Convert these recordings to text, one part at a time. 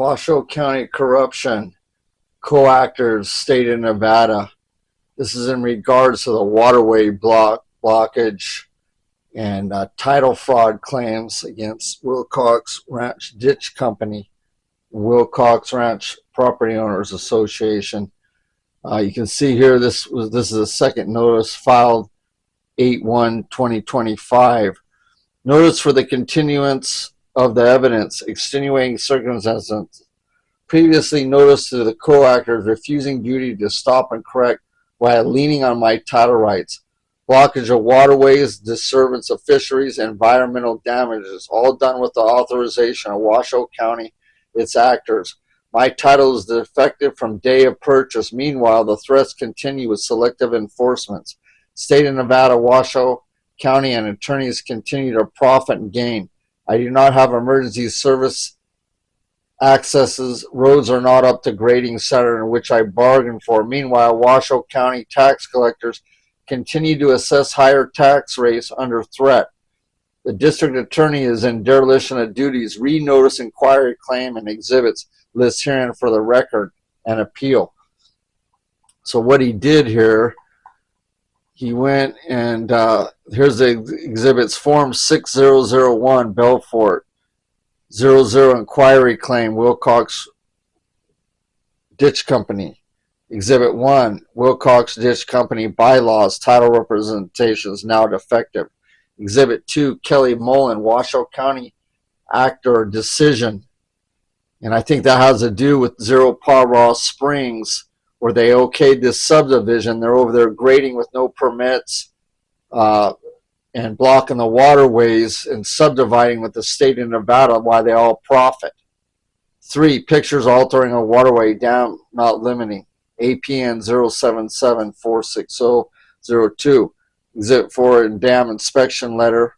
Washoe County corruption, co-actors, state of Nevada. This is in regards to the waterway blockage and title fraud claims against Wilcox Ranch Ditch Company, Wilcox Ranch Property Owners Association. You can see here this is a second notice filed 8/1/2025. Notice for the continuance of the evidence, extenuating circumstances previously noticed to the co-actors refusing duty to stop and correct while leaning on my title rights, blockage of waterways, disturbance of fisheries, environmental damages, all done with the authorization of Washoe County, its actors. My title is defective from day of purchase. Meanwhile, the threats continue with selective enforcements. State of Nevada, Washoe County, and attorneys continue to profit and gain. I do not have emergency service accesses. Roads are not up to grading standard in which I bargained for. Meanwhile, Washoe County tax collectors continue to assess higher tax rates under threat. The district attorney is in dereliction of duties. Re-notice inquiry claim and exhibits list herein for the record and appeal. So what he did here, he went and here's the exhibits. Form 6001 Belfort 00 inquiry claim, Wilcox Ditch Company. Exhibit 1, Wilcox Ditch Company bylaws, title representations now defective. Exhibit 2, Kelly Mullen, Washoe County actor decision. And I think that has to do with Zero Paw Springs, where they okayed this subdivision. They're over there grading with no permits and blocking the waterways and subdividing with the state of Nevada while they all profit. 3, pictures altering a waterway dam not limiting. APN 077-460-02. Exhibit 4, dam inspection letter.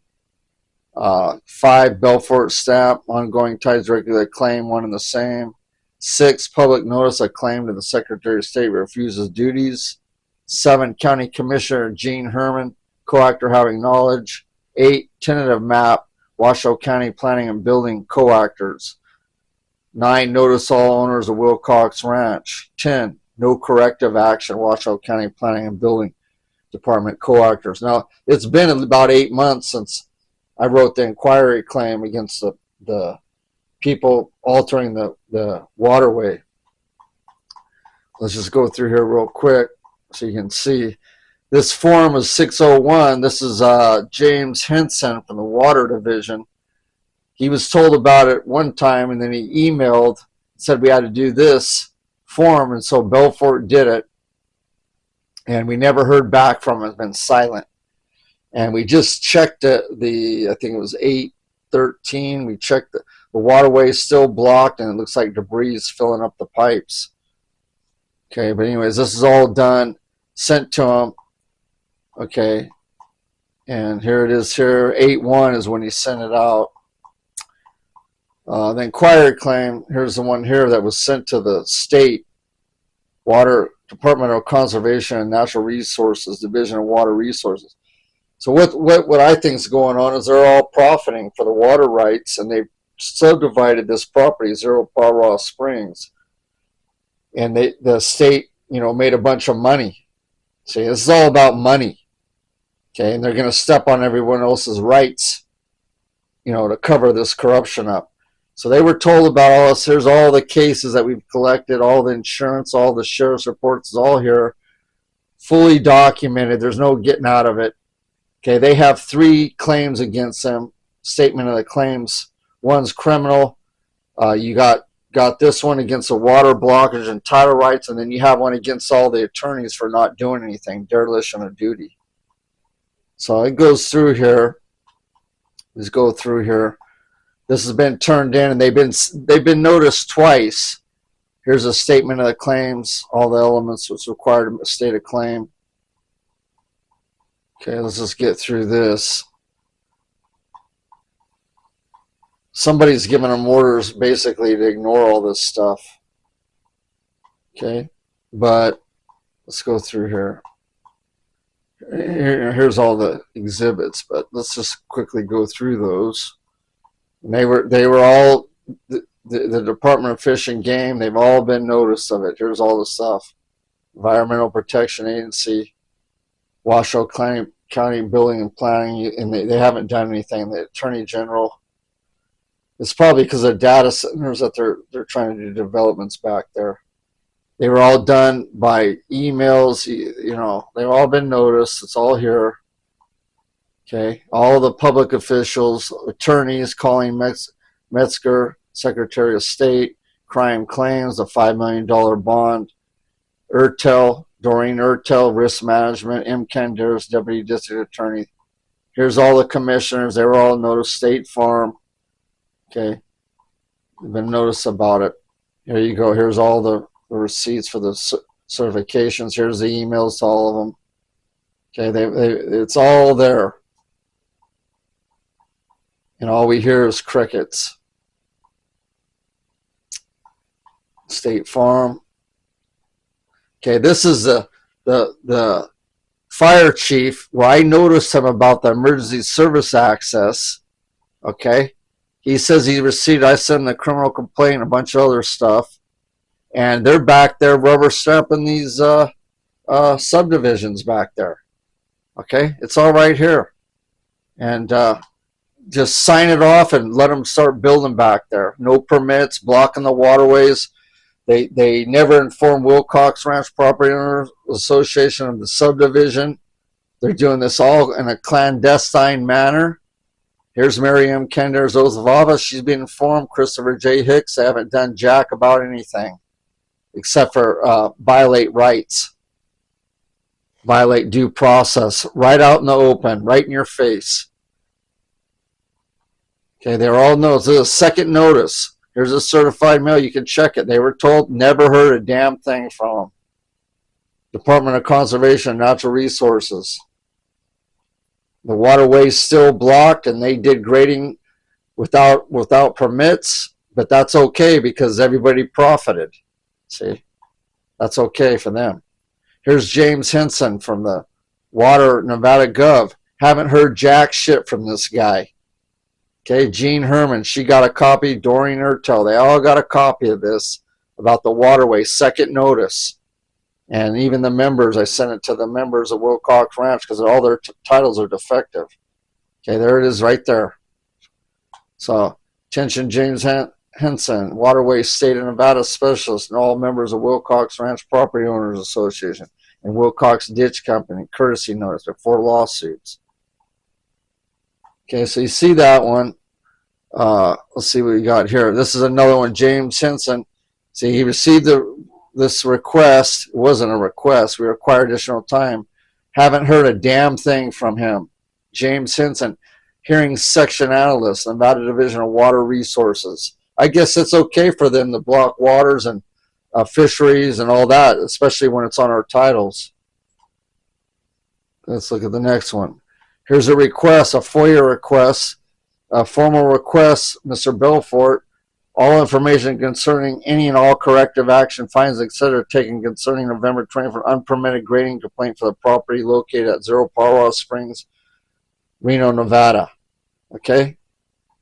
5, Belfort stamp, ongoing ties regular claim, one and the same. 6, public notice of claim to the Secretary of State refuses duties. 7, County Commissioner Gene Herman, co-actor having knowledge. 8, tentative map, Washoe County Planning and Building co-actors. 9, notice all owners of Wilcox Ranch. 10, no corrective action, Washoe County Planning and Building Department co-actors. Now, it's been about 8 months since I wrote the inquiry claim against the people altering the waterway. Let's just go through here real quick so you can see. This form is 601. This is James Henson from the Water Division. He was told about it one time, and then he emailed, said we had to do this form, and so Belfort did it. And we never heard back from him. It's been silent. And we just checked I think it was 8/13. We checked the waterway is still blocked, and it looks like debris is filling up the pipes. Okay, but anyways, this is all done, sent to him. Okay, and here it is here. 8/1 is when he sent it out. The inquiry claim, here's the one here that was sent to the state Water Department of Conservation and Natural Resources, Division of Water Resources. So what I think is going on is they're all profiting for the water rights, and they've subdivided this property, Zero Paw Springs, and the state, made a bunch of money. See, this is all about money, okay? And they're going to step on everyone else's rights, to cover this corruption up. So they were told about all this. Here's all the cases that we've collected, all the insurance, all the sheriff's reports is all here, fully documented. There's no getting out of it. Okay, they have 3 claims against them. Statement of the claims. One's criminal. You got this one against the water blockage and title rights, and then you have one against all the attorneys for not doing anything, dereliction of duty. So it goes through here. Let's go through here. This has been turned in, and they've been noticed twice. Here's a statement of the claims, all the elements that's required to state a claim. Okay, let's just get through this. Somebody's giving them orders basically to ignore all this stuff. Okay, but let's go through here. Here's all the exhibits, but let's just quickly go through those. And they were all, the Department of Fish and Game, they've all been noticed of it. Here's all the stuff. Environmental Protection Agency, Washoe County Building and Planning, and they haven't done anything. The Attorney General, it's probably because of data centers that they're trying to do developments back there. They were all done by emails, they've all been noticed. It's all here. Okay, all the public officials, attorneys calling Metzger, Secretary of State, crime claims, the $5 million bond, Doreen Ertel, risk management, M. Canderas, Deputy District Attorney. Here's all the commissioners. They were all noticed. State Farm. Okay, they've been noticed about it. Here you go. Here's all the receipts for the certifications. Here's the emails to all of them. Okay, it's all there. And all we hear is crickets. State Farm. Okay, this is the fire chief where I noticed him about the emergency service access. Okay, he says he received, I sent him a criminal complaint and a bunch of other stuff, and they're back there rubber stamping these subdivisions back there. Okay, it's all right here, and just sign it off and let them start building back there. No permits, blocking the waterways. They never informed Wilcox Ranch Property Owners Association of the subdivision. They're doing this all in a clandestine manner. Here's Mary M. Kender's oath of office. She's been informed. Christopher J. Hicks, they haven't done jack about anything except for violate rights, violate due process, right out in the open, right in your face. Okay, they're all noticed. This is a second notice. Here's a certified mail. You can check it. They were told, never heard a damn thing from them. Department of Conservation and Natural Resources. The waterway's still blocked, and they did grading without permits, but that's okay because everybody profited. See, that's okay for them. Here's James Henson from the Nevada Gov. Haven't heard jack shit from this guy. Okay, Jean Herman, she got a copy. Doreen Ertel, they all got a copy of this about the waterway, second notice. And even the members, I sent it to the members of Wilcox Ranch because all their titles are defective. Okay, there it is right there. So, attention James Henson, Waterways State of Nevada Specialist, and all members of Wilcox Ranch Property Owners Association and Wilcox Ditch Company, courtesy notice before lawsuits. Okay, so you see that one. Let's see what we got here. This is another one, James Henson. See, he received this request. It wasn't a request. We require additional time. Haven't heard a damn thing from him. James Henson, hearing section analyst, Nevada Division of Water Resources. I guess it's okay for them to block waters and fisheries and all that, especially when it's on our titles. Let's look at the next one. Here's a request, a FOIA request, a formal request, Mr. Belfort. All information concerning any and all corrective action, fines, etc., taken concerning November 20th for unpermitted grading complaint for the property located at 0 Powwow Springs, Reno, Nevada. Okay?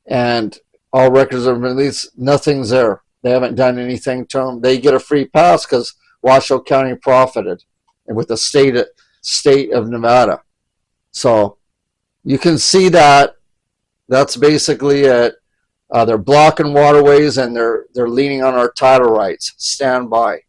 And all records are released. Nothing's there. They haven't done anything to them. They get a free pass because Washoe County profited and with the state of Nevada. So you can see that. That's basically it. They're blocking waterways and they're leaning on our title rights. Stand by.